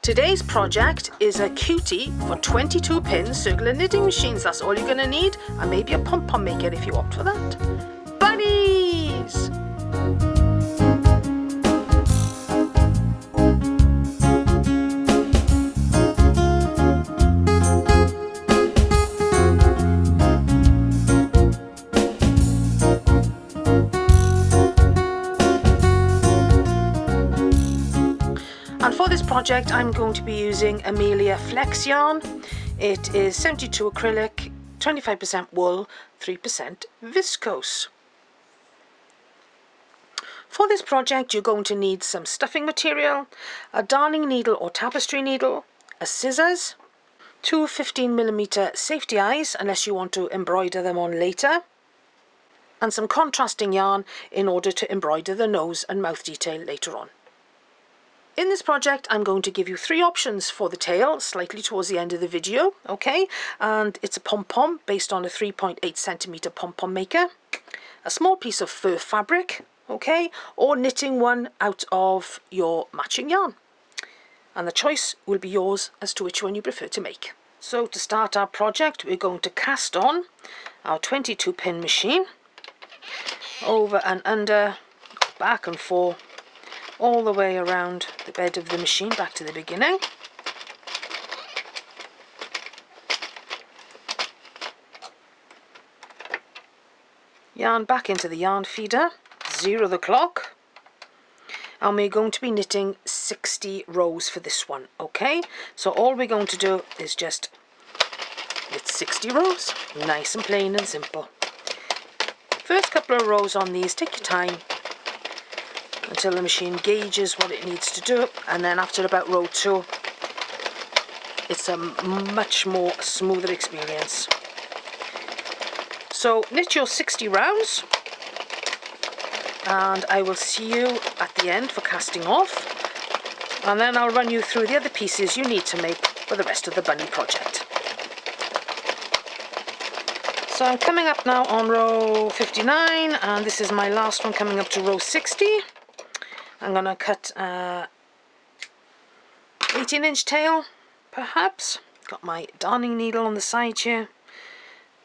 Today's project is a cutie for 22 pin circular knitting machines. That's all you're going to need, and maybe a pom-pom maker if you opt for that. Bunnies! And for this project I'm going to be using Amelia Flex yarn. It is 72 acrylic, 25% wool, 3% viscose. For this project you're going to need some stuffing material, a darning needle or tapestry needle, a scissors, two 15mm safety eyes unless you want to embroider them on later, and some contrasting yarn in order to embroider the nose and mouth detail later on. In this project I'm going to give you three options for the tail, slightly towards the end of the video, okay? And it's a pom-pom based on a 3.8cm pom-pom maker, a small piece of fur fabric, okay? Or knitting one out of your matching yarn. And the choice will be yours as to which one you prefer to make. So to start our project we're going to cast on our 22 pin machine, over and under, back and forth, all the way around the bed of the machine back to the beginning. Yarn back into the yarn feeder, 0 the clock, and we're going to be knitting 60 rows for this one, okay? So all we're going to do is just knit 60 rows, nice and plain and simple. First couple of rows on these, take your time until the machine gauges what it needs to do, and then after about row 2 it's a much more smoother experience. So knit your 60 rounds and I will see you at the end for casting off, and then I'll run you through the other pieces you need to make for the rest of the bunny project. So I'm coming up now on row 59 and this is my last one coming up to row 60. I'm going to cut 18-inch tail, perhaps. Got my darning needle on the side here.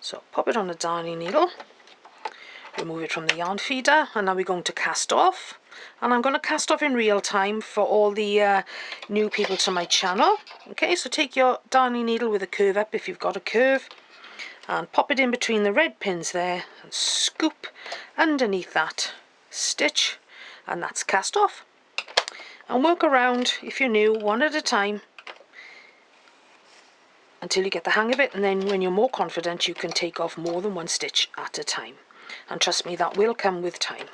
So pop it on the darning needle, remove it from the yarn feeder, and now we're going to cast off. And I'm going to cast off in real time for all the new people to my channel. Okay, so take your darning needle with a curve up if you've got a curve, and pop it in between the red pins there, and scoop underneath that stitch. And that's cast off. And work around, if you're new, one at a time until you get the hang of it, and then when you're more confident you can take off more than one stitch at a time, and trust me, that will come with time.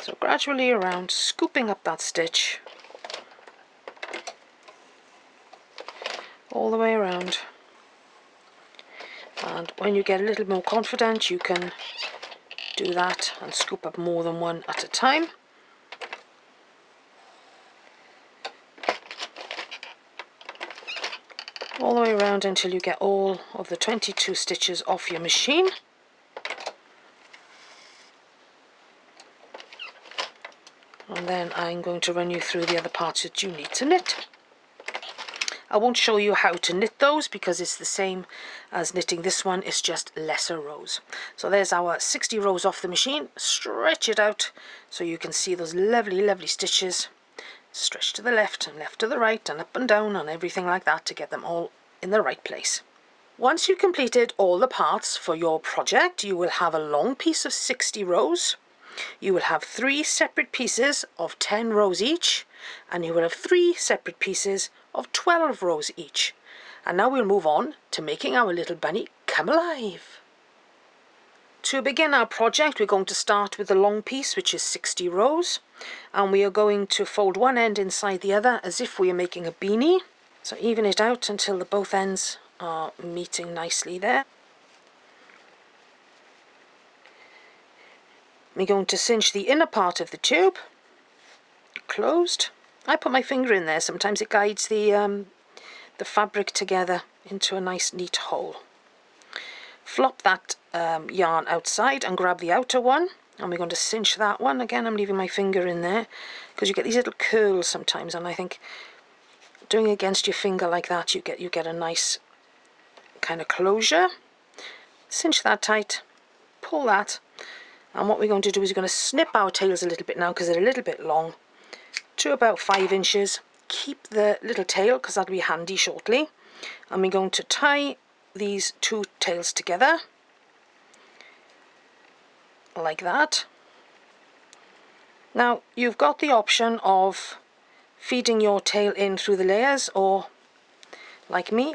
So gradually around, scooping up that stitch all the way around. And when you get a little more confident you can do that and scoop up more than one at a time. All the way around until you get all of the 22 stitches off your machine. And then I'm going to run you through the other parts that you need to knit. I won't show you how to knit those because it's the same as knitting this one, it's just lesser rows. So there's our 60 rows off the machine. Stretch it out so you can see those lovely, lovely stitches. Stretch to the left and left to the right and up and down and everything like that to get them all in the right place. Once you've completed all the parts for your project, you will have a long piece of 60 rows. You will have 3 separate pieces of 10 rows each, and you will have 3 separate pieces of 12 rows each. And now we'll move on to making our little bunny come alive. To begin our project we're going to start with the long piece, which is 60 rows, and we are going to fold one end inside the other as if we are making a beanie. So even it out until the both ends are meeting nicely there. We're going to cinch the inner part of the tube closed. I put my finger in there, sometimes it guides the fabric together into a nice neat hole. Flop that yarn outside and grab the outer one And we're going to cinch that one. Again, I'm leaving my finger in there because you get these little curls sometimes, and I think doing it against your finger like that, you get a nice kind of closure. Cinch that tight, pull that, and what we're going to do is we're going to snip our tails a little bit now because they're a little bit long, to about 5 inches. Keep the little tail because that'll be handy shortly, and we're going to tie these 2 tails together like that. Now you've got the option of feeding your tail in through the layers, or like me,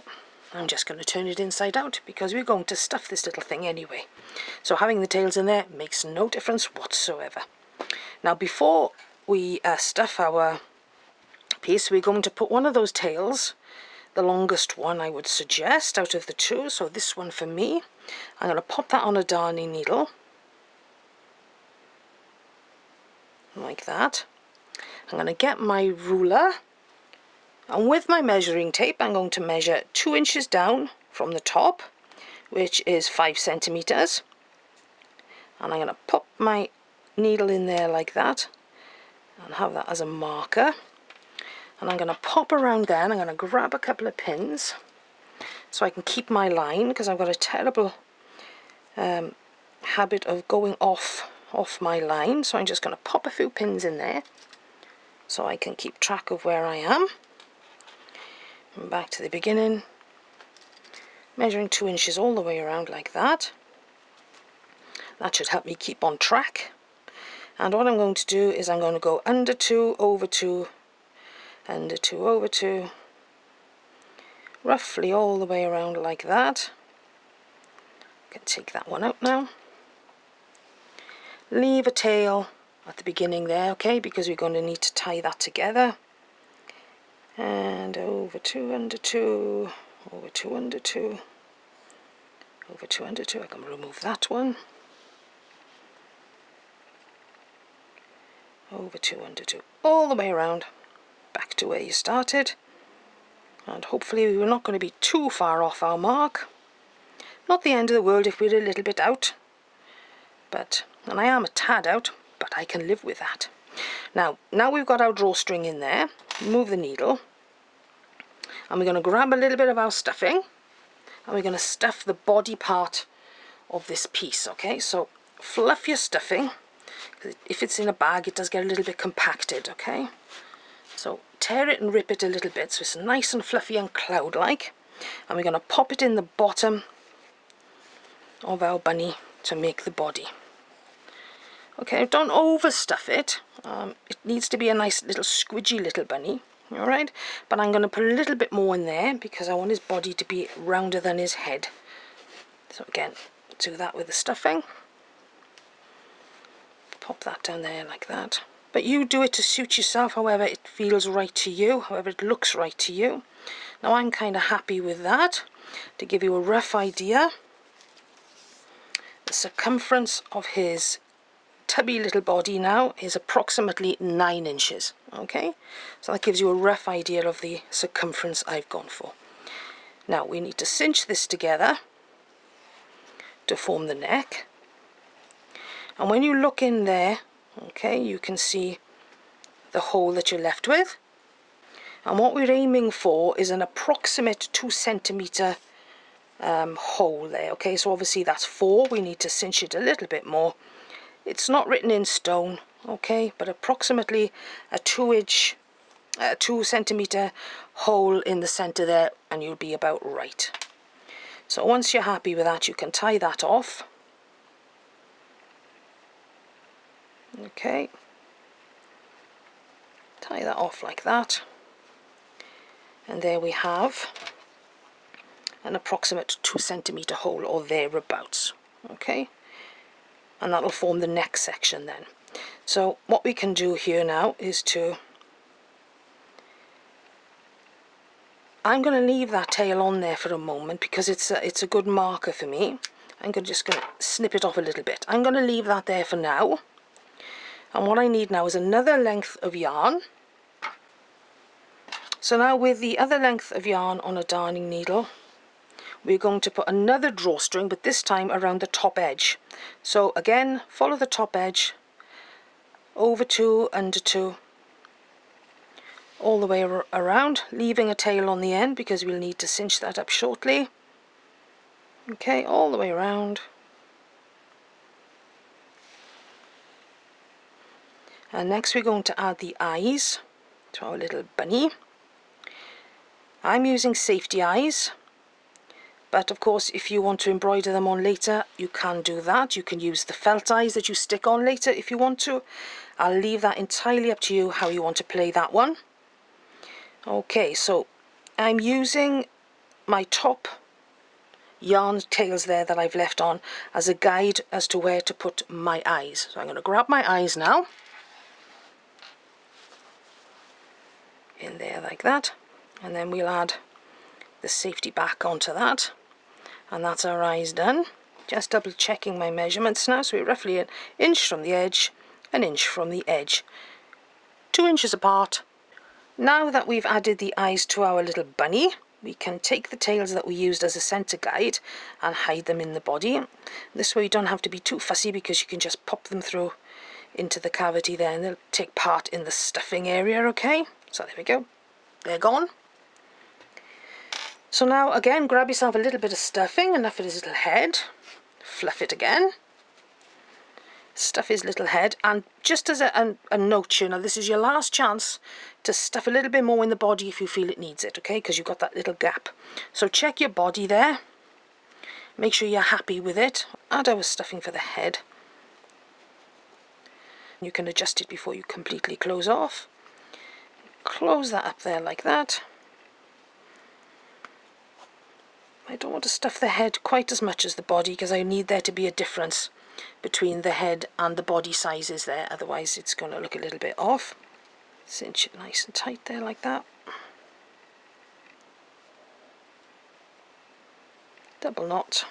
I'm just going to turn it inside out because we're going to stuff this little thing anyway. So having the tails in there makes no difference whatsoever. Now before we stuff our piece, we're going to put one of those tails, the longest one I would suggest out of the 2, so this one for me, I'm going to pop that on a darning needle like that. I'm going to get my ruler, and with my measuring tape I'm going to measure 2 inches down from the top, which is 5 centimeters, and I'm going to pop my needle in there like that and have that as a marker. And I'm going to pop around there, and I'm going to grab a couple of pins so I can keep my line, because I've got a terrible habit of going off my line. So I'm just going to pop a few pins in there so I can keep track of where I am. And back to the beginning, measuring 2 inches all the way around like that. That should help me keep on track. And what I'm going to do is I'm going to go under 2, over 2, under 2, over 2, roughly all the way around like that. I can take that one out now. Leave a tail at the beginning there, okay, because we're going to need to tie that together. And over 2, under 2, over 2, under 2, over 2, under 2. I can remove that one. Over 2, under 2, all the way around, back to where you started. And hopefully we're not going to be too far off our mark. Not the end of the world if we're a little bit out, and I am a tad out, but I can live with that. Now we've got our drawstring in there, move the needle, and we're going to grab a little bit of our stuffing, and we're going to stuff the body part of this piece, okay? So fluff your stuffing. If it's in a bag, it does get a little bit compacted, okay? So tear it and rip it a little bit so it's nice and fluffy and cloud-like. And we're going to pop it in the bottom of our bunny to make the body. Okay, don't overstuff it. It needs to be a nice little squidgy little bunny, alright? But I'm going to put a little bit more in there because I want his body to be rounder than his head. So again, do that with the stuffing. Pop that down there like that. But you do it to suit yourself, however it feels right to you, however it looks right to you. Now I'm kind of happy with that. To give you a rough idea, the circumference of his tubby little body now is approximately 9 inches. Okay, so that gives you a rough idea of the circumference I've gone for. Now we need to cinch this together to form the neck. And when you look in there, okay, you can see the hole that you're left with. And what we're aiming for is an approximate 2 centimeter hole there, okay? So obviously that's 4, we need to cinch it a little bit more. It's not written in stone, okay, but approximately a 2 centimeter hole in the center there, and you'll be about right. So once you're happy with that, you can tie that off. Okay, tie that off like that, and there we have an approximate 2 centimeter hole or thereabouts. Okay, and that'll form the neck section then. So what we can do here now is I'm going to leave that tail on there for a moment because it's a good marker for me. I'm just going to snip it off a little bit. I'm going to leave that there for now. And what I need now is another length of yarn. So now with the other length of yarn on a darning needle, we're going to put another drawstring, but this time around the top edge. So again, follow the top edge, over 2, under 2, all the way around, leaving a tail on the end because we'll need to cinch that up shortly. Okay, all the way around. And next we're going to add the eyes to our little bunny. I'm using safety eyes, but of course if you want to embroider them on later, you can do that. You can use the felt eyes that you stick on later if you want to. I'll leave that entirely up to you how you want to play that one. Okay, so I'm using my top yarn tails there that I've left on as a guide as to where to put my eyes. So I'm going to grab my eyes now, in there like that, and then we'll add the safety back onto that, and that's our eyes done. Just double checking my measurements now, so we're roughly an inch from the edge, an inch from the edge, 2 inches apart. Now that we've added the eyes to our little bunny, we can take the tails that we used as a centre guide and hide them in the body. This way you don't have to be too fussy because you can just pop them through into the cavity there and they'll take part in the stuffing area, okay? So there we go, they're gone. So now again, grab yourself a little bit of stuffing, enough for his little head, fluff it again, stuff his little head, and just as a note, you know, this is your last chance to stuff a little bit more in the body if you feel it needs it, okay, because you've got that little gap. So check your body there, make sure you're happy with it. Add our stuffing for the head. You can adjust it before you completely close off. Close that up there like that. I don't want to stuff the head quite as much as the body because I need there to be a difference between the head and the body sizes there, otherwise it's going to look a little bit off. Cinch it nice and tight there like that. Double knot.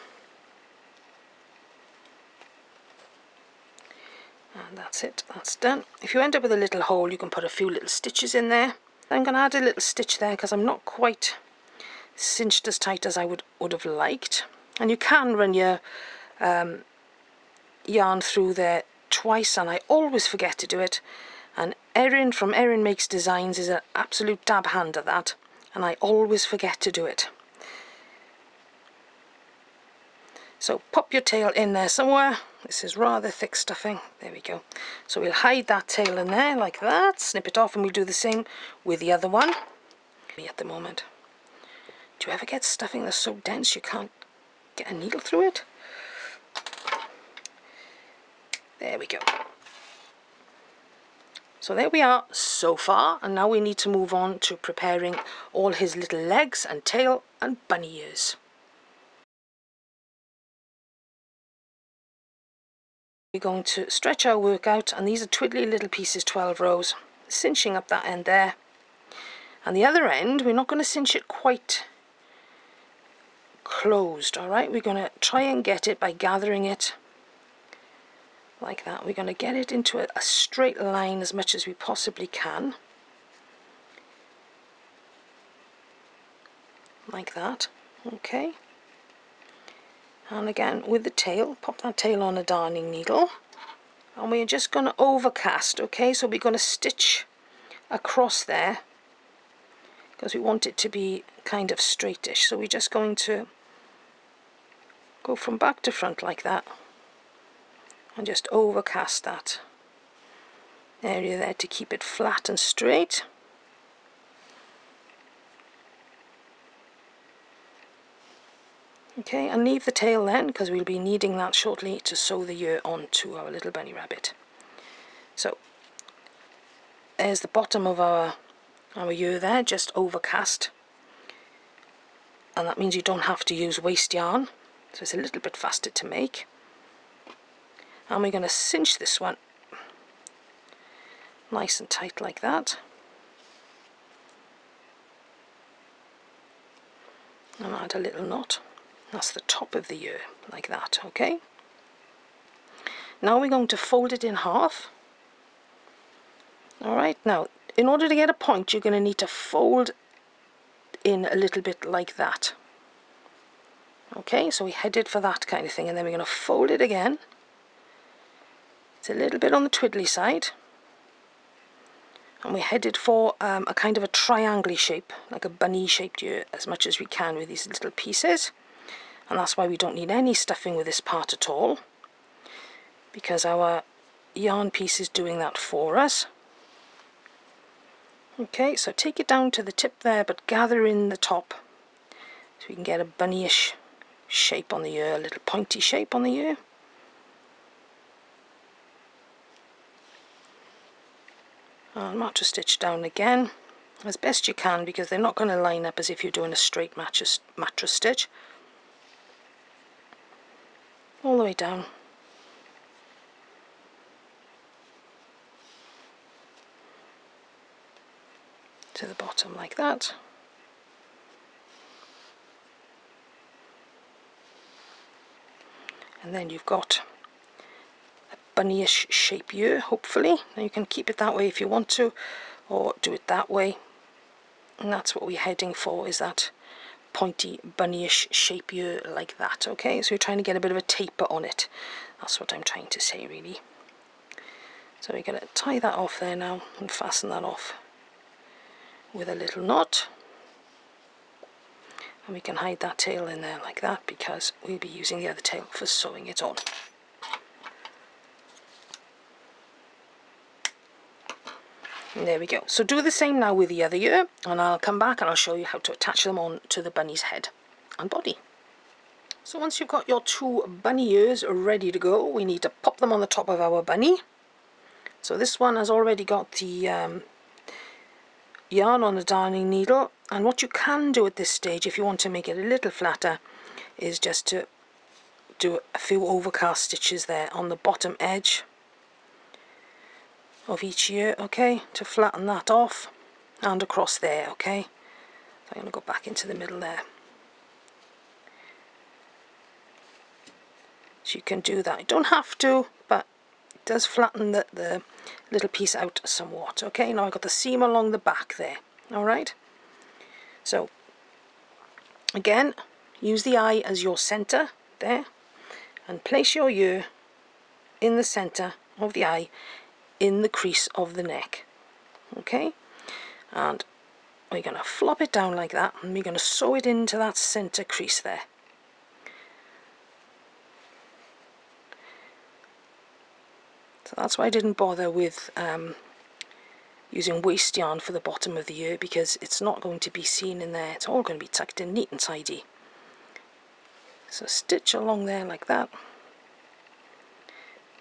And that's it, that's done. If you end up with a little hole, you can put a few little stitches in there. I'm going to add a little stitch there because I'm not quite cinched as tight as I would have liked. And you can run your yarn through there twice, and I always forget to do it. And Erin from Erin Makes Designs is an absolute dab hand at that, and I always forget to do it. So pop your tail in there somewhere. This is rather thick stuffing. There we go. So we'll hide that tail in there like that, snip it off, and we'll do the same with the other one. At the moment, do you ever get stuffing that's so dense you can't get a needle through it? There we go. So there we are so far, and now we need to move on to preparing all his little legs and tail and bunny ears. We're going to stretch our work out, and these are twiddly little pieces, 12 rows, cinching up that end there. And the other end, we're not going to cinch it quite closed, all right? We're going to try and get it by gathering it like that. We're going to get it into a straight line as much as we possibly can. Like that, okay. And again, with the tail, pop that tail on a darning needle. And we're just going to overcast, okay? So we're going to stitch across there because we want it to be kind of straightish. So we're just going to go from back to front like that and just overcast that area there to keep it flat and straight. Okay, and leave the tail then because we'll be needing that shortly to sew the ear onto our little bunny rabbit. So there's the bottom of our ear there, just overcast, and that means you don't have to use waste yarn, so it's a little bit faster to make. And we're going to cinch this one nice and tight like that, and add a little knot. That's the top of the ear like that, okay? Now we're going to fold it in half. Alright, now in order to get a point you're going to need to fold in a little bit like that. Okay, so we headed for that kind of thing, and then we're going to fold it again. It's a little bit on the twiddly side, and we headed for a kind of a triangle shape, like a bunny shaped ear, as much as we can with these little pieces. And that's why we don't need any stuffing with this part at all, because our yarn piece is doing that for us. Okay, so take it down to the tip there, but gather in the top so we can get a bunnyish shape on the ear, a little pointy shape on the ear. And mattress stitch down again as best you can, because they're not going to line up as if you're doing a straight mattress stitch. All the way down. To the bottom like that. And then you've got a bunnyish shape ear, hopefully. Now you can keep it that way if you want to, or do it that way. And that's what we're heading for, is that pointy bunnyish shape ear like that. Okay, so you're trying to get a bit of a taper on it. That's what I'm trying to say, really. So we're going to tie that off there now and fasten that off with a little knot. And we can hide that tail in there like that, because we'll be using the other tail for sewing it on. And there we go. So do the same now with the other ear, and I'll come back and I'll show you how to attach them on to the bunny's head and body. So once you've got your two bunny ears ready to go, we need to pop them on the top of our bunny. So this one has already got the yarn on the darning needle, and what you can do at this stage, if you want to make it a little flatter, is just to do a few overcast stitches there on the bottom edge of each ear, okay, to flatten that off, and across there, okay. So I'm going to go back into the middle there. So you can do that. You don't have to, but it does flatten the little piece out somewhat. Okay, now I've got the seam along the back there. Alright, so again, use the eye as your centre there, and place your ear in the centre of the eye, in the crease of the neck. Okay, and we're going to flop it down like that, and we're going to sew it into that centre crease there. So that's why I didn't bother with using waste yarn for the bottom of the ear, because it's not going to be seen in there. It's all going to be tucked in neat and tidy. So stitch along there like that.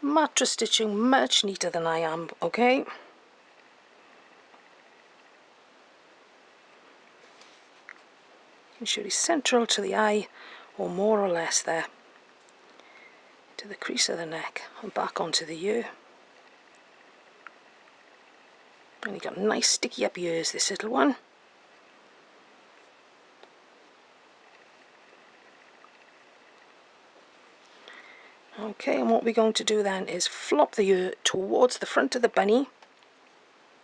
Mattress stitching much neater than I am, okay? It should be central to the eye, or more or less there, to the crease of the neck, and back onto the ear. And you've got nice sticky up ears, this little one. Okay, and what we're going to do then is flop the ear towards the front of the bunny,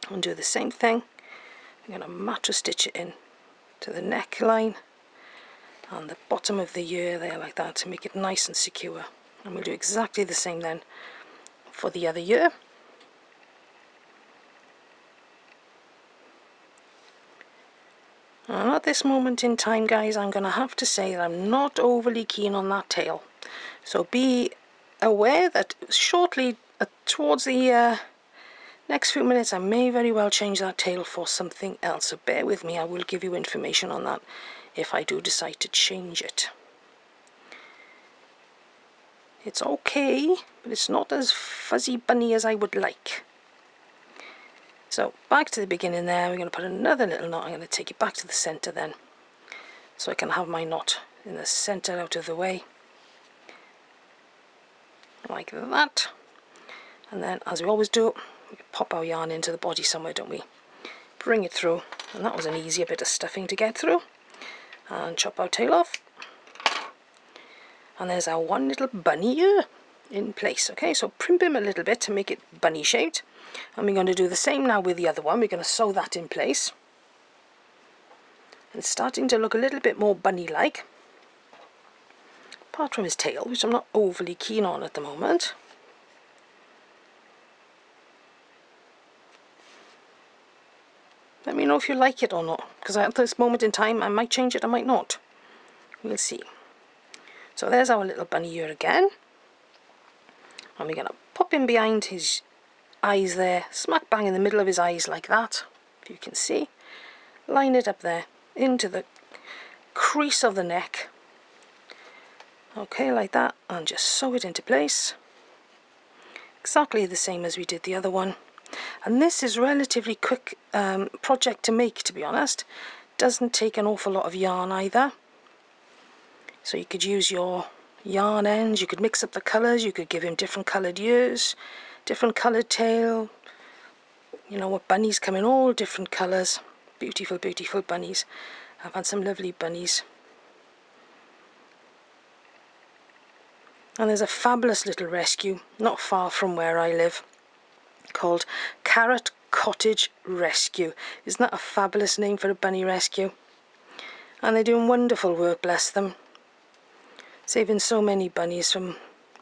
and do the same thing. I'm going to mattress stitch it in to the neckline and the bottom of the ear there like that, to make it nice and secure. And we'll do exactly the same then for the other ear. And at this moment in time, guys, I'm going to have to say that I'm not overly keen on that tail. So be aware that shortly, towards the next few minutes, I may very well change that tail for something else. So bear with me, I will give you information on that if I do decide to change it. It's okay, but it's not as fuzzy bunny as I would like. So back to the beginning there, we're going to put another little knot. I'm going to take it back to the centre then, so I can have my knot in the centre out of the way, like that. And then, as we always do, we pop our yarn into the body somewhere, don't we? Bring it through, and that was an easier bit of stuffing to get through. And chop our tail off. And there's our one little bunny ear in place. Okay, so primp him a little bit to make it bunny shaped. And we're going to do the same now with the other one. We're going to sew that in place. It's starting to look a little bit more bunny-like. apart from his tail, which I'm not overly keen on at the moment. Let me know if you like it or not, because at this moment in time I might change it, I might not. We'll see. So there's our little bunny ear again. And we're going to pop him behind his eyes there, smack bang in the middle of his eyes like that, if you can see. Line it up there, into the crease of the neck. Okay, like that, and just sew it into place. Exactly the same as we did the other one. And this is relatively quick project to make, to be honest. Doesn't take an awful lot of yarn either. So you could use your yarn ends, you could mix up the colours, you could give him different coloured ears, different coloured tail. You know what, bunnies come in all different colours. Beautiful, beautiful bunnies. I've had some lovely bunnies. And there's a fabulous little rescue not far from where I live called Carrot Cottage Rescue. Isn't that a fabulous name for a bunny rescue? And they're doing wonderful work, bless them. Saving so many bunnies from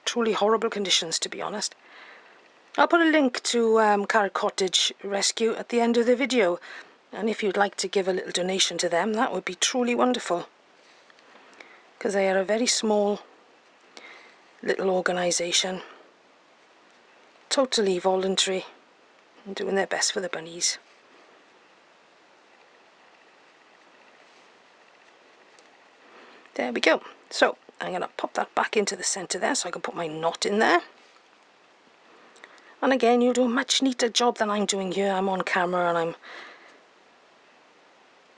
truly horrible conditions, to be honest. I'll put a link to Carrot Cottage Rescue at the end of the video, and if you'd like to give a little donation to them, that would be truly wonderful, because they are a very small little organisation, totally voluntary, and doing their best for the bunnies. There we go. So I'm going to pop that back into the centre there so I can put my knot in there. And again, you'll do a much neater job than I'm doing here. I'm on camera and I'm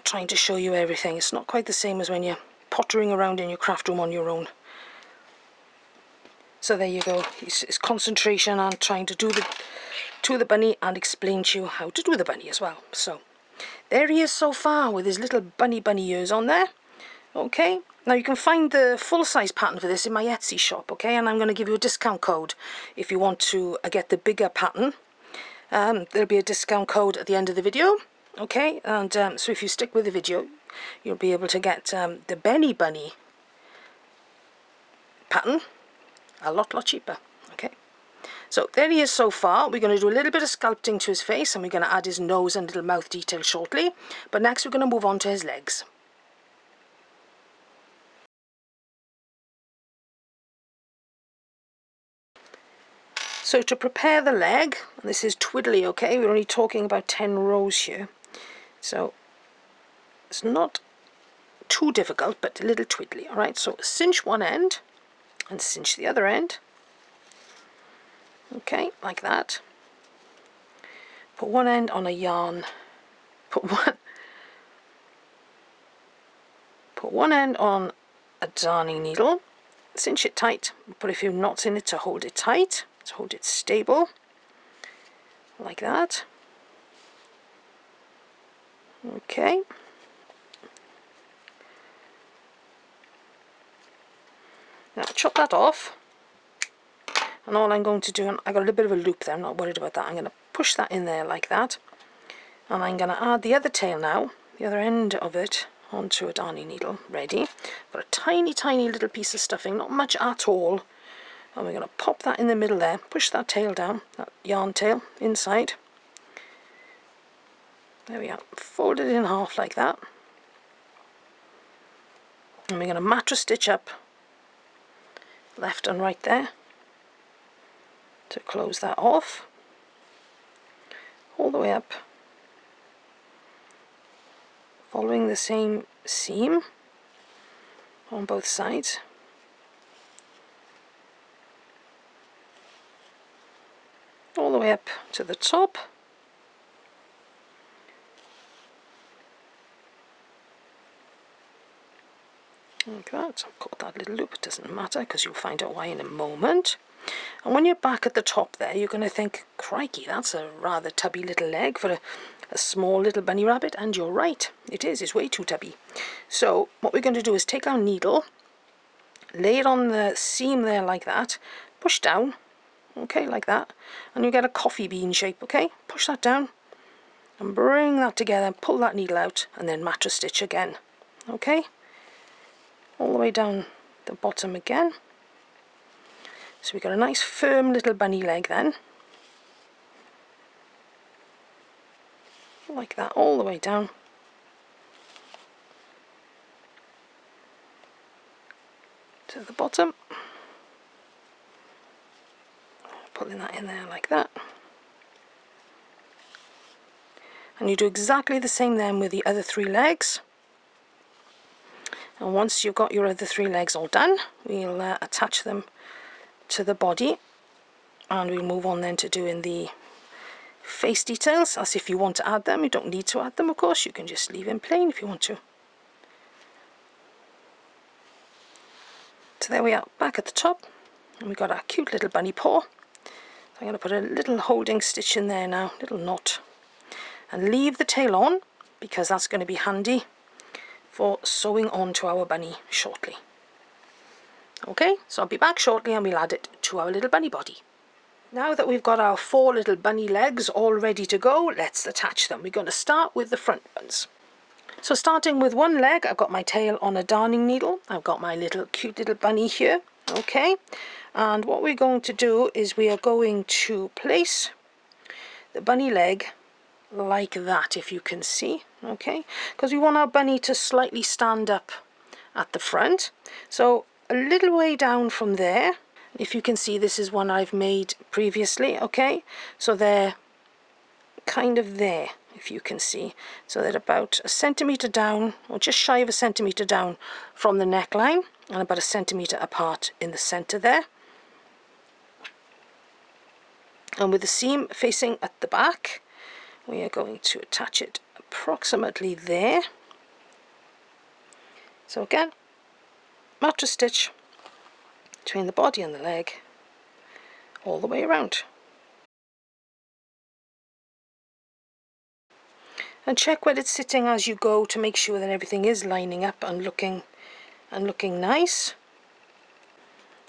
trying to show you everything. It's not quite the same as when you're pottering around in your craft room on your own. So there you go. It's concentration on trying to do the bunny and explain to you how to do the bunny as well. So there he is so far with his little bunny ears on there. Okay, now you can find the full-size pattern for this in my Etsy shop, okay, and I'm going to give you a discount code if you want to get the bigger pattern. There'll be a discount code at the end of the video, okay, and so if you stick with the video, you'll be able to get the Benny Bunny pattern a lot cheaper, okay. So there he is so far. We're going to do a little bit of sculpting to his face, and we're going to add his nose and little mouth detail shortly, but next we're going to move on to his legs. So to prepare the leg, and this is twiddly, okay, we're only talking about 10 rows here, so it's not too difficult, but a little twiddly. Alright, so cinch one end and cinch the other end, okay, like that. Put one end on a yarn, put one end on a darning needle, cinch it tight, put a few knots in it to hold it tight, to hold it stable, like that. Okay. Now chop that off, and all I'm going to do, and I got a little bit of a loop there, I'm not worried about that, I'm going to push that in there like that, and I'm going to add the other tail now, the other end of it, onto a darning needle, ready. Got a tiny little piece of stuffing, not much at all, and we're going to pop that in the middle there, push that tail down, that yarn tail inside. There we are, fold it in half like that, and we're going to mattress stitch up left and right there to close that off, all the way up, following the same seam on both sides. All the way up to the top. Like that. I've got that little loop, it doesn't matter because you'll find out why in a moment. And when you're back at the top there, you're going to think, crikey, that's a rather tubby little leg for a small little bunny rabbit, and you're right, it is, it's way too tubby. So what we're going to do is take our needle, lay it on the seam there like that, push down, okay, like that, and you get a coffee bean shape, okay, push that down, and bring that together, pull that needle out, and then mattress stitch again, okay, all the way down the bottom again. So we've got a nice firm little bunny leg then. Like that all the way down. To the bottom. Pulling that in there like that. And you do exactly the same then with the other 3 legs. And once you've got your other 3 legs all done, we'll attach them to the body, and we'll move on then to doing the face details. As if you want to add them, you don't need to add them, of course, you can just leave them plain if you want to. So there we are, back at the top, and we've got our cute little bunny paw. So I'm going to put a little holding stitch in there now, little knot, and leave the tail on, because that's going to be handy for sewing on to our bunny shortly. Okay, so I'll be back shortly and we'll add it to our little bunny body. Now that we've got our 4 little bunny legs all ready to go, let's attach them. We're going to start with the front ones. So starting with one leg, I've got my tail on a darning needle. I've got my little cute little bunny here. Okay, and what we're going to do is we are going to place the bunny leg like that, if you can see. Okay, because we want our bunny to slightly stand up at the front. So a little way down from there, if you can see, this is one I've made previously. Okay, so they're kind of there, if you can see. So they're about 1 centimetre down, or just shy of 1 centimetre down from the neckline, and about 1 centimetre apart in the centre there. And with the seam facing at the back, we are going to attach it approximately there. So again, mattress stitch between the body and the leg all the way around. And check where it's sitting as you go to make sure that everything is lining up and looking nice.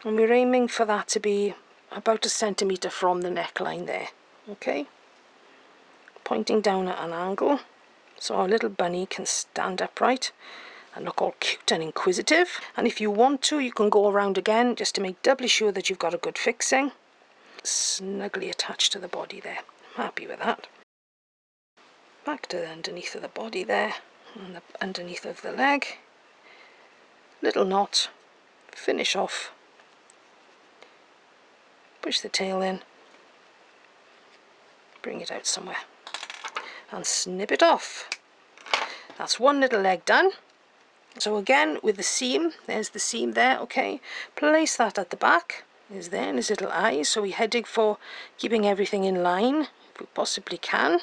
And we're aiming for that to be about 1 centimetre from the neckline there. Okay, pointing down at an angle so our little bunny can stand upright and look all cute and inquisitive. And if you want to, you can go around again just to make doubly sure that you've got a good fixing. Snugly attached to the body there. I'm happy with that. Back to the underneath of the body there, and the underneath of the leg. Little knot, finish off, push the tail in, bring it out somewhere, and snip it off. That's one little leg done. So again, with the seam, there's the seam there. Okay, place that at the back. Is there in his little eyes, so we're heading for keeping everything in line if we possibly can.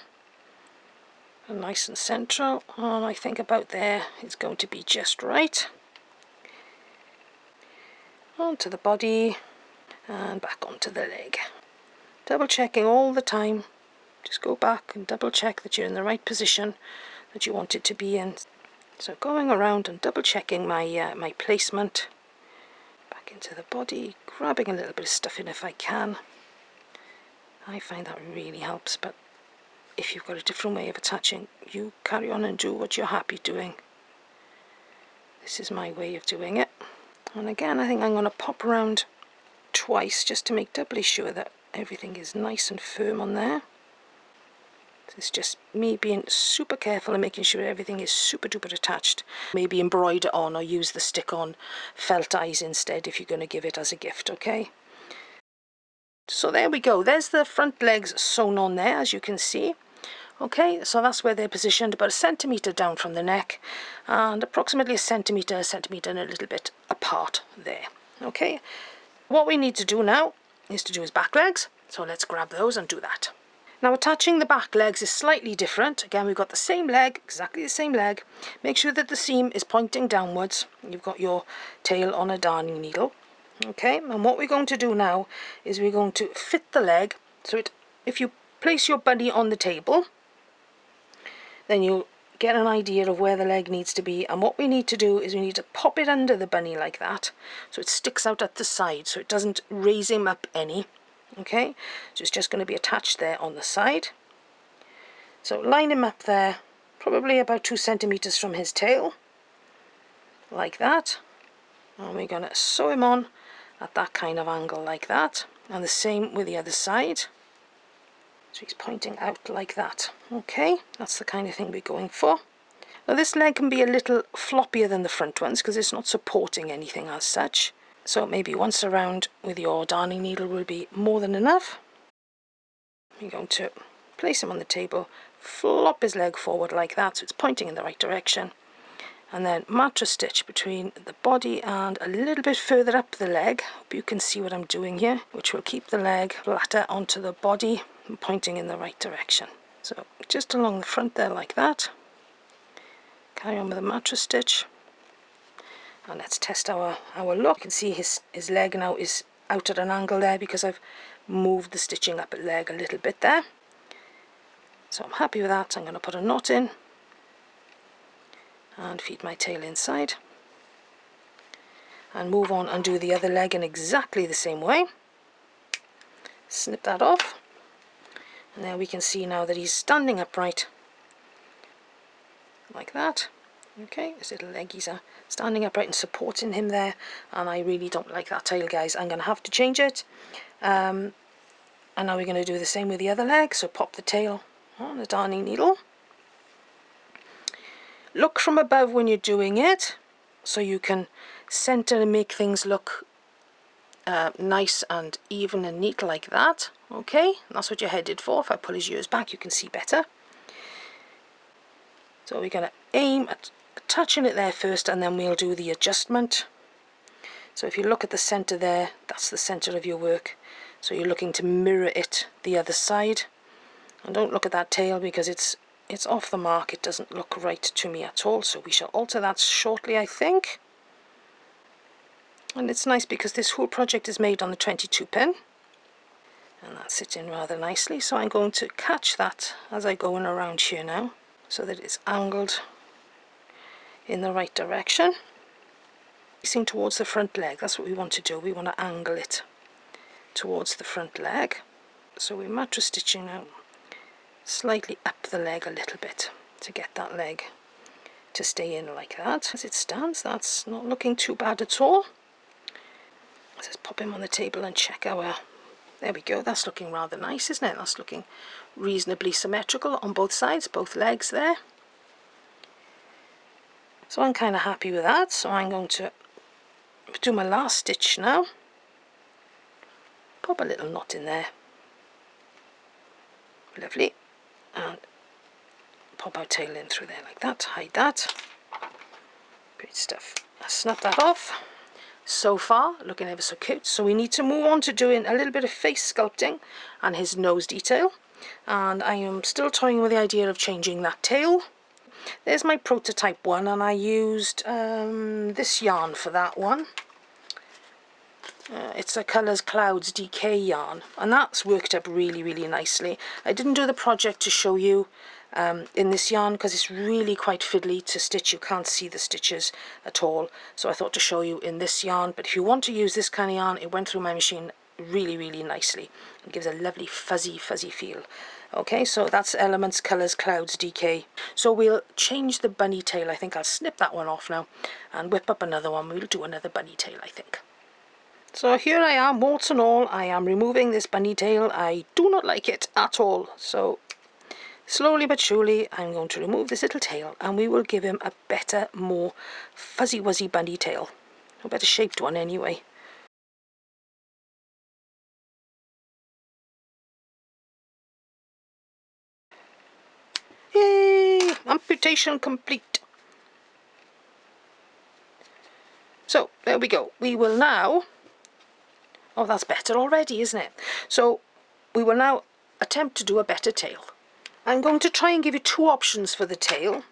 And nice and central, and I think about there is going to be just right. Onto the body and back onto the leg. Double checking all the time. Just go back and double check that you're in the right position that you want it to be in. So going around and double checking my my placement. Back into the body, grabbing a little bit of stuff in if I can. I find that really helps, but if you've got a different way of attaching, you carry on and do what you're happy doing. This is my way of doing it. And again, I think I'm going to pop around twice just to make doubly sure that everything is nice and firm on there. This is just me being super careful and making sure everything is super duper attached. Maybe embroider on or use the stick-on felt eyes instead if you're going to give it as a gift, okay? So there we go. There's the front legs sewn on there, as you can see. Okay, so that's where they're positioned, about 1 centimetre down from the neck and approximately 1 centimetre and a little bit apart there. Okay, what we need to do now is to do his back legs, so let's grab those and do that. Now attaching the back legs is slightly different. Again, we've got the same leg, exactly the same leg. Make sure that the seam is pointing downwards. You've got your tail on a darning needle. Okay, and what we're going to do now is we're going to fit the leg. So if you place your bunny on the table, then you'll get an idea of where the leg needs to be. And what we need to do is we need to pop it under the bunny like that, so it sticks out at the side, so it doesn't raise him up any. Okay, so it's just going to be attached there on the side. So line him up there, probably about 2 centimetres from his tail, like that. And we're going to sew him on at that kind of angle like that, and the same with the other side. So he's pointing out like that. Okay, that's the kind of thing we're going for. Now this leg can be a little floppier than the front ones because it's not supporting anything as such. So maybe once around with your darning needle will be more than enough. You're going to place him on the table, flop his leg forward like that so it's pointing in the right direction, and then mattress stitch between the body and a little bit further up the leg. Hope you can see what I'm doing here, which will keep the leg flatter onto the body and pointing in the right direction. So just along the front there like that. Carry on with the mattress stitch, and let's test our look. You can see his leg now is out at an angle there because I've moved the stitching up at leg a little bit there. So I'm happy with that. I'm going to put a knot in and feed my tail inside and move on and do the other leg in exactly the same way. Snip that off, and there we can see now that he's standing upright like that. Okay, his little leggies are standing upright and supporting him there, and I really don't like that tail, guys. I'm going to have to change it. And now we're going to do the same with the other leg. So pop the tail on the darning needle. Look from above when you're doing it so you can center and make things look nice and even and neat like that. Okay, that's what you're headed for. If I pull his ears back you can see better. So we're going to aim at touching it there first, and then we'll do the adjustment. So if you look at the center there, that's the center of your work. So you're looking to mirror it the other side. And don't look at that tail because it's off the mark. It doesn't look right to me at all. So we shall alter that shortly, I think. And it's nice because this whole project is made on the 22 pin. And that sits in rather nicely. So I'm going to catch that as I go in around here now, so that it's angled in the right direction. Facing towards the front leg, that's what we want to do. We want to angle it towards the front leg. So we're mattress stitching now slightly up the leg a little bit to get that leg to stay in like that. As it stands, that's not looking too bad at all. Let's just pop him on the table and check our... There we go, that's looking rather nice, isn't it? That's looking reasonably symmetrical on both sides, both legs there. So I'm kind of happy with that. So I'm going to do my last stitch now. Pop a little knot in there. Lovely. And pop our tail in through there like that. Hide that. Great stuff. I'll snap that off. So far, looking ever so cute. So we need to move on to doing a little bit of face sculpting and his nose detail. And I am still toying with the idea of changing that tail. There's my prototype one, and I used this yarn for that one. It's a Colours Clouds DK yarn, and that's worked up really, really nicely. I didn't do the project to show you in this yarn because it's really quite fiddly to stitch. You can't see the stitches at all, so I thought to show you in this yarn. But if you want to use this kind of yarn, it went through my machine really, really nicely. It gives a lovely fuzzy feel. Okay, so that's Elements Colours Clouds DK. So we'll change the bunny tail. I think I'll snip that one off now and whip up another one. We'll do another bunny tail, I think. So here I am, warts and all. I am removing this bunny tail. I do not like it at all. So slowly but surely I'm going to remove this little tail, and we will give him a better, more fuzzy wuzzy bunny tail. A better shaped one anyway. Yay! Amputation complete. So there we go. We will now... Oh, that's better already, isn't it? So we will now attempt to do a better tail. I'm going to try and give you two options for the tail.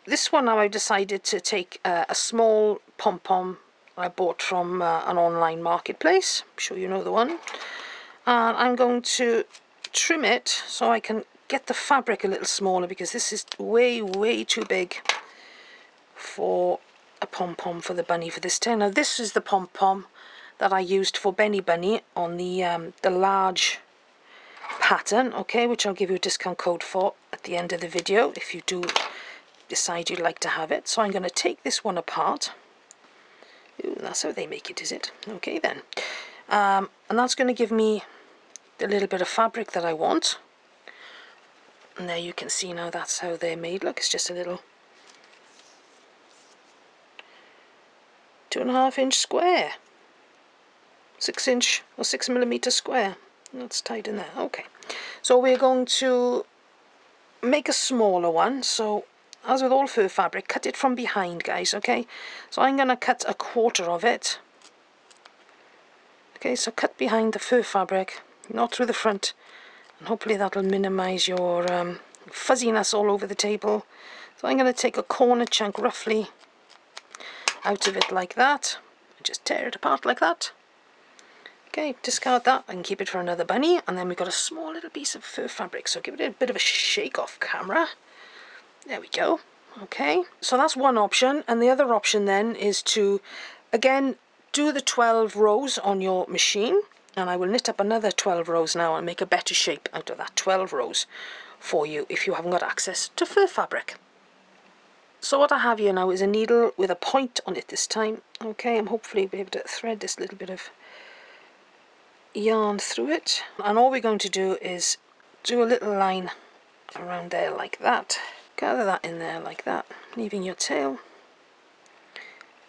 This one now I've decided to take a small pom-pom I bought from an online marketplace. I'm sure you know the one. And I'm going to trim it so I can get the fabric a little smaller, because this is way too big for a pom-pom for the bunny for this tail. Now this is the pom-pom that I used for Benny Bunny on the large pattern, okay, which I'll give you a discount code for at the end of the video if you do decide you'd like to have it. So I'm going to take this one apart Ooh, that's how they make it, is it? Okay then. And that's going to give me the little bit of fabric that I want. And there you can see now that's how they're made. Look, it's just a little 2.5 inch square. 6 inch or 6 millimeter square. That's tied in there. Okay. So we're going to make a smaller one. So as with all fur fabric, cut it from behind, guys, okay? So I'm going to cut 1/4 of it. Okay, so cut behind the fur fabric, not through the front, and hopefully that'll minimize your fuzziness all over the table. So I'm going to take a corner chunk roughly out of it like that, and just tear it apart like that. Okay, discard that. I can keep it for another bunny. And then we've got a small little piece of fur fabric, so give it a bit of a shake off camera. There we go. Okay, so that's one option. And the other option then is to, again, do the 12 rows on your machine. And I will knit up another 12 rows now and make a better shape out of that 12 rows for you if you haven't got access to fur fabric. So what I have here now is a needle with a point on it this time. Okay, I'm hopefully be able to thread this little bit of yarn through it, and all we're going to do is do a little line around there like that, gather that in there like that, leaving your tail,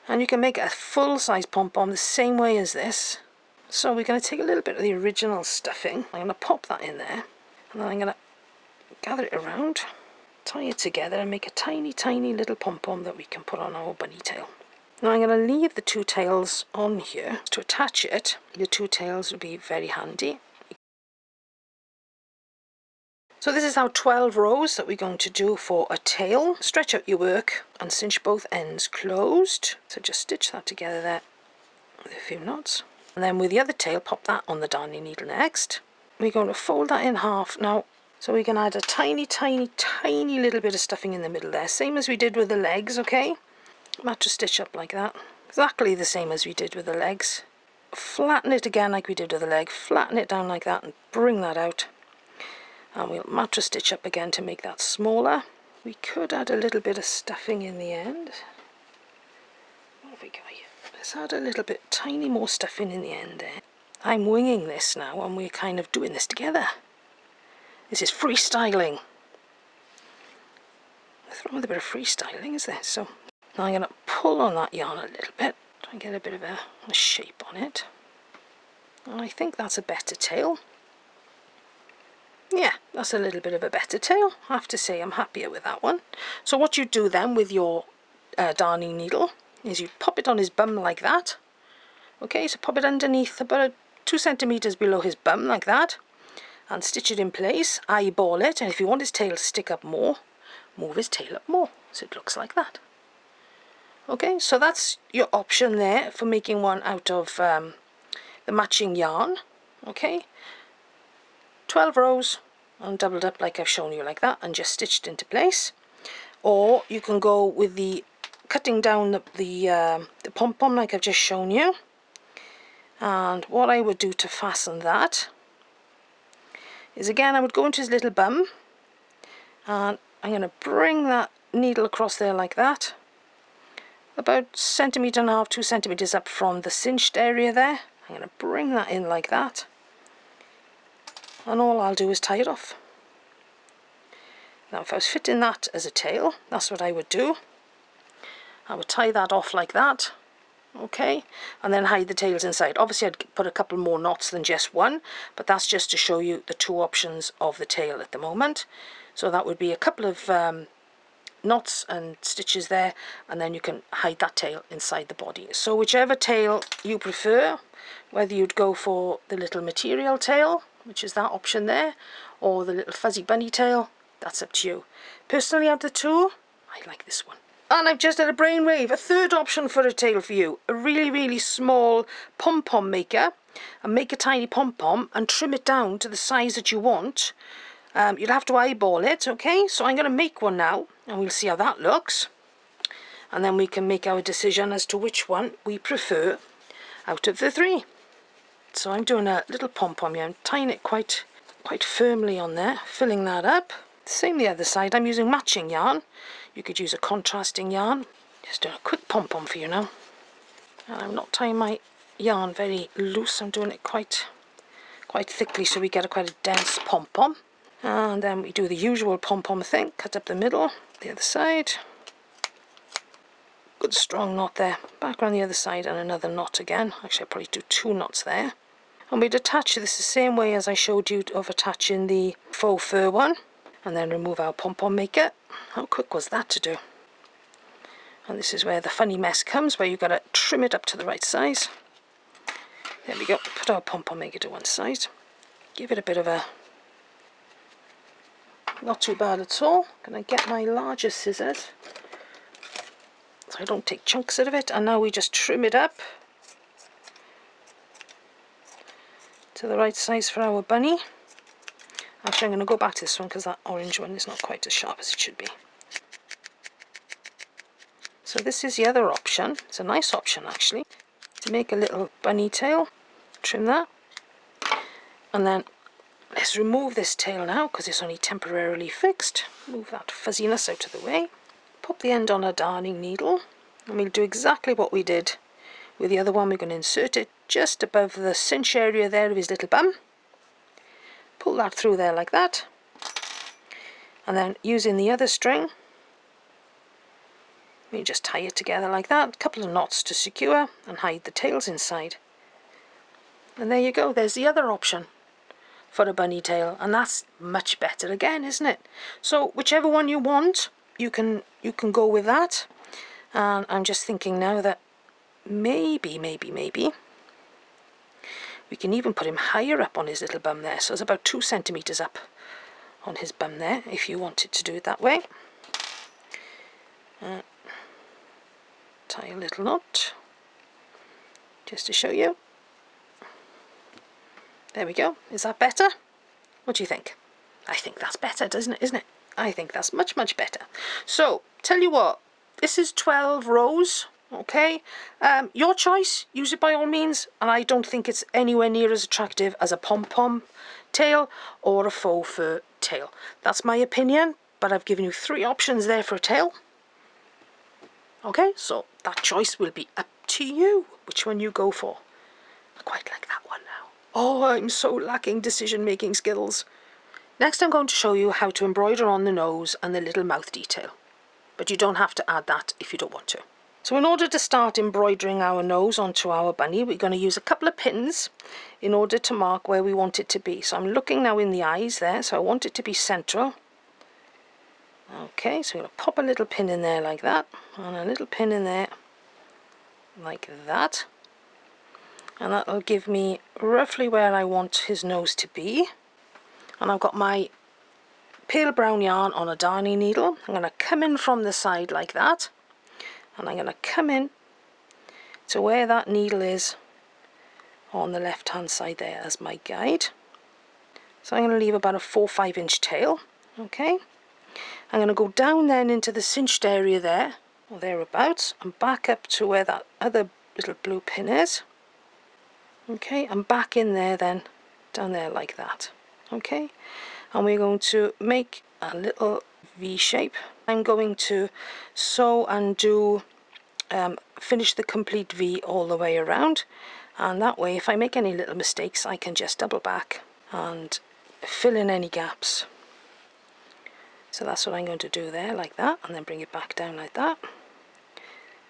and you can make a full-size pom-pom the same way as this. So we're going to take a little bit of the original stuffing, I'm going to pop that in there, and then I'm going to gather it around, tie it together and make a tiny little pom-pom that we can put on our bunny tail. Now I'm going to leave the 2 tails on here. To attach it, the 2 tails will be very handy. So this is our 12 rows that we're going to do for a tail. Stretch out your work and cinch both ends closed. So just stitch that together there with a few knots. And then with the other tail, pop that on the darning needle next. We're going to fold that in half now. So we can add a tiny little bit of stuffing in the middle there. Same as we did with the legs, okay? Mattress stitch up like that, exactly the same as we did with the legs. Flatten it again like we did with the leg, flatten it down like that and bring that out, and we'll mattress stitch up again to make that smaller. We could add a little bit of stuffing in the end. What have we got here? Let's add a little bit tiny more stuffing in the end there. I'm winging this now and we're kind of doing this together. This is freestyling. There's a bit of freestyling, is there? So now I'm going to pull on that yarn a little bit, try and get a bit of a shape on it. And I think that's a better tail. Yeah, that's a little bit of a better tail. I have to say I'm happier with that one. So what you do then with your darning needle is you pop it on his bum like that. Okay, so pop it underneath about 2 centimeters below his bum like that. And stitch it in place, eyeball it, and if you want his tail to stick up more, move his tail up more, so it looks like that. Okay, so that's your option there for making one out of the matching yarn. Okay, 12 rows and doubled up like I've shown you like that and just stitched into place. Or you can go with the cutting down the pom-pom like I've just shown you. And what I would do to fasten that is, again, I would go into his little bum and I'm going to bring that needle across there like that, about 1.5 centimeters, 2 centimeters up from the cinched area there. I'm going to bring that in like that, and all I'll do is tie it off. Now if I was fitting that as a tail, that's what I would do. I would tie that off like that, okay, and then hide the tails inside. Obviously I'd put a couple more knots than just one, but that's just to show you the 2 options of the tail at the moment. So that would be a couple of knots and stitches there, and then you can hide that tail inside the body. So whichever tail you prefer, whether you'd go for the little material tail, which is that option there, or the little fuzzy bunny tail, that's up to you. Personally, out of the 2, I like this one. And I've just had a brainwave, a 3rd option for a tail for you. A really small pom-pom maker, and make a tiny pom-pom and trim it down to the size that you want. You'll have to eyeball it, okay? So I'm going to make one now, and we'll see how that looks. And then we can make our decision as to which one we prefer out of the 3. So I'm doing a little pom-pom here. I'm tying it quite firmly on there, filling that up. Same the other side. I'm using matching yarn. You could use a contrasting yarn. Just doing a quick pom-pom for you now. And I'm not tying my yarn very loose, I'm doing it quite thickly so we get quite a dense pom-pom. And then we do the usual pom-pom thing, cut up the middle, the other side. Good strong knot there. Back around the other side and another knot again. Actually, I'll probably do 2 knots there. And we'd attach this the same way as I showed you of attaching the faux fur one. And then remove our pom-pom maker. How quick was that to do? And this is where the funny mess comes, where you've got to trim it up to the right size. There we go. Put our pom-pom maker to one side. Give it a bit of a... not too bad at all. Gonna get my larger scissors so I don't take chunks out of it. And now we just trim it up to the right size for our bunny. Actually, I'm going to go back to this one because that orange one is not quite as sharp as it should be. So this is the other option. It's a nice option actually, to make a little bunny tail. Trim that. And then let's remove this tail now because it's only temporarily fixed. Move that fuzziness out of the way. Pop the end on a darning needle. And we'll do exactly what we did with the other one. We're going to insert it just above the cinch area there of his little bum. Pull that through there like that. And then using the other string, we just tie it together like that. A couple of knots to secure and hide the tails inside. And there you go. There's the other option for a bunny tail, and that's much better again, isn't it? So whichever one you want, you can go with that. And I'm just thinking now that maybe we can even put him higher up on his little bum there. So it's about 2 centimeters up on his bum there, if you wanted to do it that way. Tie a little knot just to show you. There we go. Is that better? What do you think? I think that's better, doesn't it? Isn't it? I think that's much better. So tell you what, this is 12 rows. Okay, your choice, use it by all means, and I don't think it's anywhere near as attractive as a pom-pom tail or a faux fur tail. That's my opinion, but I've given you 3 options there for a tail. Okay, so that choice will be up to you, which one you go for. I quite like that one now. Oh, I'm so lacking decision-making skills. Next I'm going to show you how to embroider on the nose and the little mouth detail, but you don't have to add that if you don't want to. So in order to start embroidering our nose onto our bunny, we're going to use a couple of pins in order to mark where we want it to be. So I'm looking now in the eyes there, so I want it to be central. Okay, so we're going to pop a little pin in there like that, and a little pin in there like that. And that'll give me roughly where I want his nose to be. And I've got my pale brown yarn on a darning needle. I'm going to come in from the side like that. And I'm going to come in to where that needle is on the left hand side there as my guide. So I'm going to leave about a 4 or 5 inch tail. Okay, I'm going to go down then into the cinched area there, or thereabouts, and back up to where that other little blue pin is. Okay, and back in there then, down there like that. Okay, and we're going to make a little V shape. I'm going to sew and do finish the complete V all the way around, and that way if I make any little mistakes I can just double back and fill in any gaps. So that's what I'm going to do there like that, and then bring it back down like that,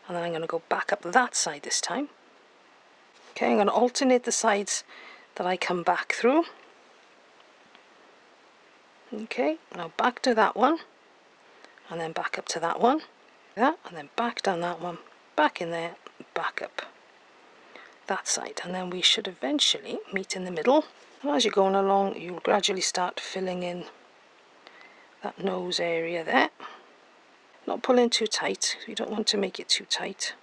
and then I'm going to go back up that side this time. Okay, I'm going to alternate the sides that I come back through. Okay, now back to that one, and then back up to that one, that, and then back down that one, back in there, back up that side, and then we should eventually meet in the middle. And as you're going along, you'll gradually start filling in that nose area there. Not pulling too tight, you don't want to make it too tight.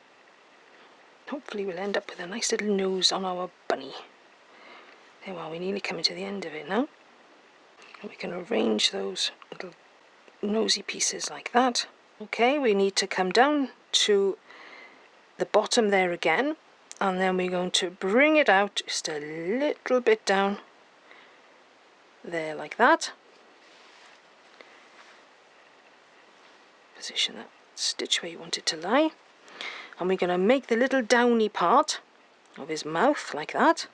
Hopefully we'll end up with a nice little nose on our bunny. There we are, we're nearly coming to the end of it now. And we can arrange those little nosy pieces like that. Okay, we need to come down to the bottom there again, and then we're going to bring it out just a little bit down there like that. Position that stitch where you want it to lie, and we're going to make the little downy part of his mouth like that,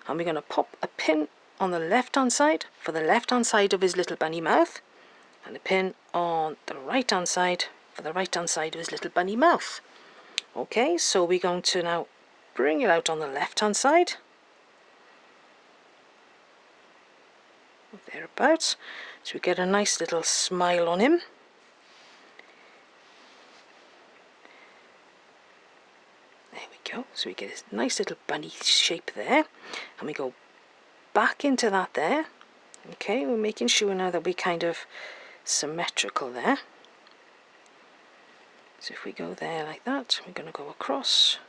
and we're going to pop a pin on the left hand side for the left hand side of his little bunny mouth, and a pin on the right hand side for the right hand side of his little bunny mouth. Okay, so we're going to now bring it out on the left hand side, thereabouts, so we get a nice little smile on him. There we go, so we get this nice little bunny shape there, and we go back into that there. Okay, we're making sure now that we're kind of symmetrical there. So if we go there like that, we're going to go across,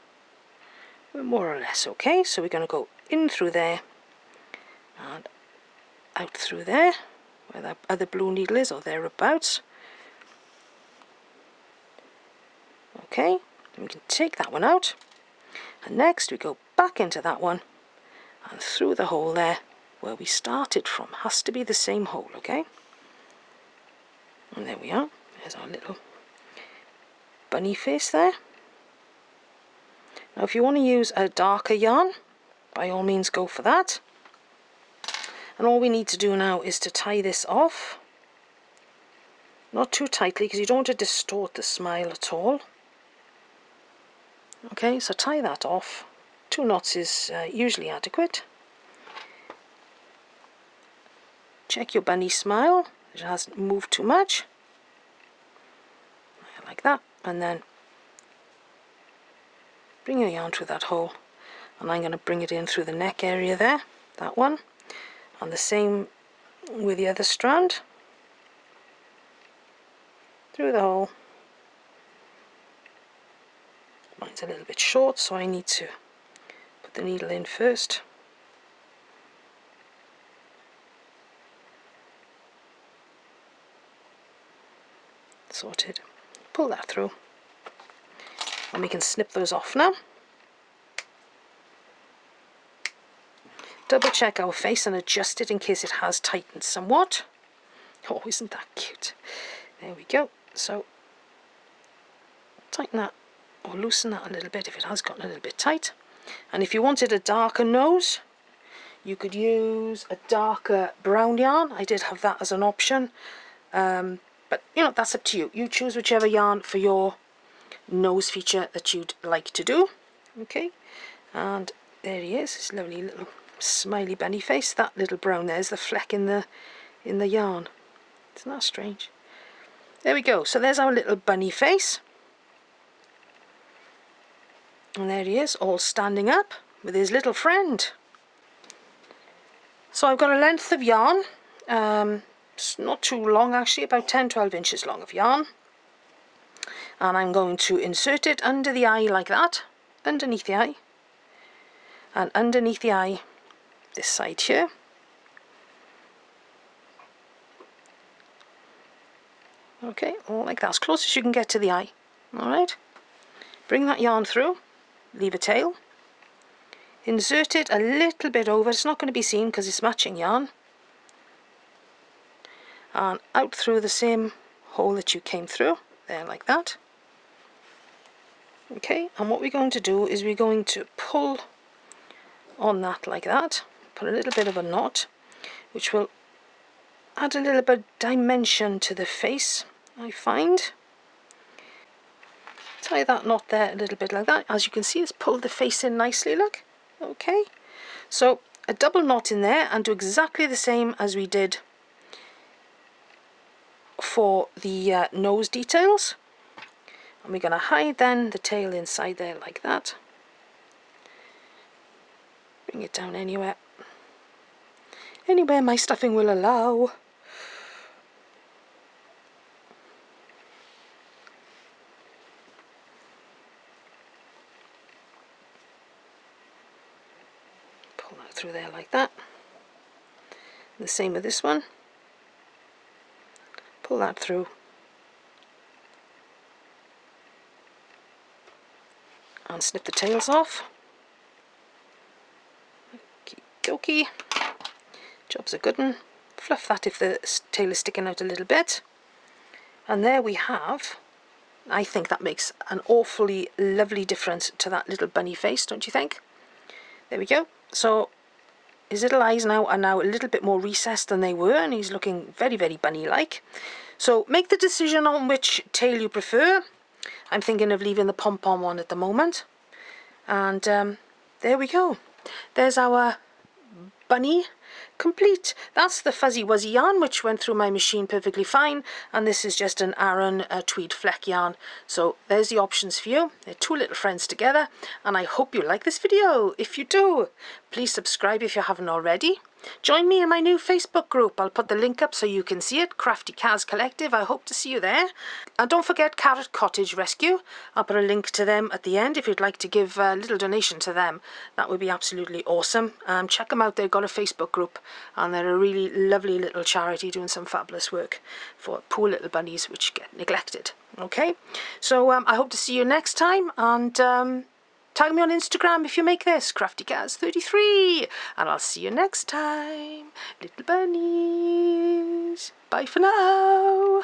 we're more or less okay. So we're going to go in through there and out through there, where that other blue needle is, or thereabouts. Okay, and we can take that one out, and next we go back into that one and through the hole there where we started from. Has to be the same hole, okay? And there we are, there's our little bunny face there. Now if you want to use a darker yarn, by all means go for that. And all we need to do now is to tie this off, not too tightly because you don't want to distort the smile at all. Okay, so tie that off. 2 knots is usually adequate. Check your bunny smile, it hasn't moved too much, like that, and then bring your yarn through that hole, and I'm going to bring it in through the neck area there, that one, and the same with the other strand, through the hole. Mine's a little bit short, so I need to put the needle in first. Sorted. Pull that through, and we can snip those off now. Double check our face and adjust it in case it has tightened somewhat. Oh, isn't that cute? There we go. So tighten that or loosen that a little bit if it has gotten a little bit tight. And if you wanted a darker nose, you could use a darker brown yarn. I did have that as an option, but you know, that's up to you. You choose whichever yarn for your nose feature that you'd like to do. Okay, and there he is, his lovely little smiley bunny face. That little brown there's the fleck in the yarn. Isn't that strange? There we go. So there's our little bunny face, and there he is, all standing up with his little friend. So I've got a length of yarn, it's not too long actually, about 10-12 inches long of yarn, and I'm going to insert it under the eye like that, underneath the eye, and underneath the eye this side here. Okay, all like that, as close as you can get to the eye. Alright, bring that yarn through, leave a tail, insert it a little bit over, it's not going to be seen because it's matching yarn, and out through the same hole that you came through, there like that. Okay, and what we're going to do is we're going to pull on that like that, put a little bit of a knot, which will add a little bit of dimension to the face, I find. Tie that knot there a little bit like that. As you can see, it's pulled the face in nicely, look. Okay, so a double knot in there, and do exactly the same as we did for the nose details. And we're going to hide then the tail inside there like that. Bring it down anywhere my stuffing will allow. Pull that through there like that. And the same with this one. Pull that through. And snip the tails off. Okie dokie. Job's a good one. Fluff that if the tail is sticking out a little bit. And there we have I think that makes an awfully lovely difference to that little bunny face, don't you think? There we go. So his little eyes now are a little bit more recessed than they were, and he's looking very, very bunny-like. So make the decision on which tail you prefer. I'm thinking of leaving the pom-pom on at the moment. And there we go. There's our bunny complete. That's the fuzzy wuzzy yarn, which went through my machine perfectly fine, and this is just an Aran tweed fleck yarn. So there's the options for you. They're two little friends together, and I hope you like this video. If you do, please subscribe if you haven't already. Join me in my new Facebook group. I'll put the link up so you can see it, Crafty Kaz Collective. I hope to see you there. And don't forget Carrot Cottage Rescue. I'll put a link to them at the end if you'd like to give a little donation to them. That would be absolutely awesome. Check them out. They've got a Facebook group, and they're a really lovely little charity doing some fabulous work for poor little bunnies which get neglected. Okay, so I hope to see you next time, and tag me on Instagram if you make this, CraftyCaz33, and I'll see you next time, little bunnies. Bye for now.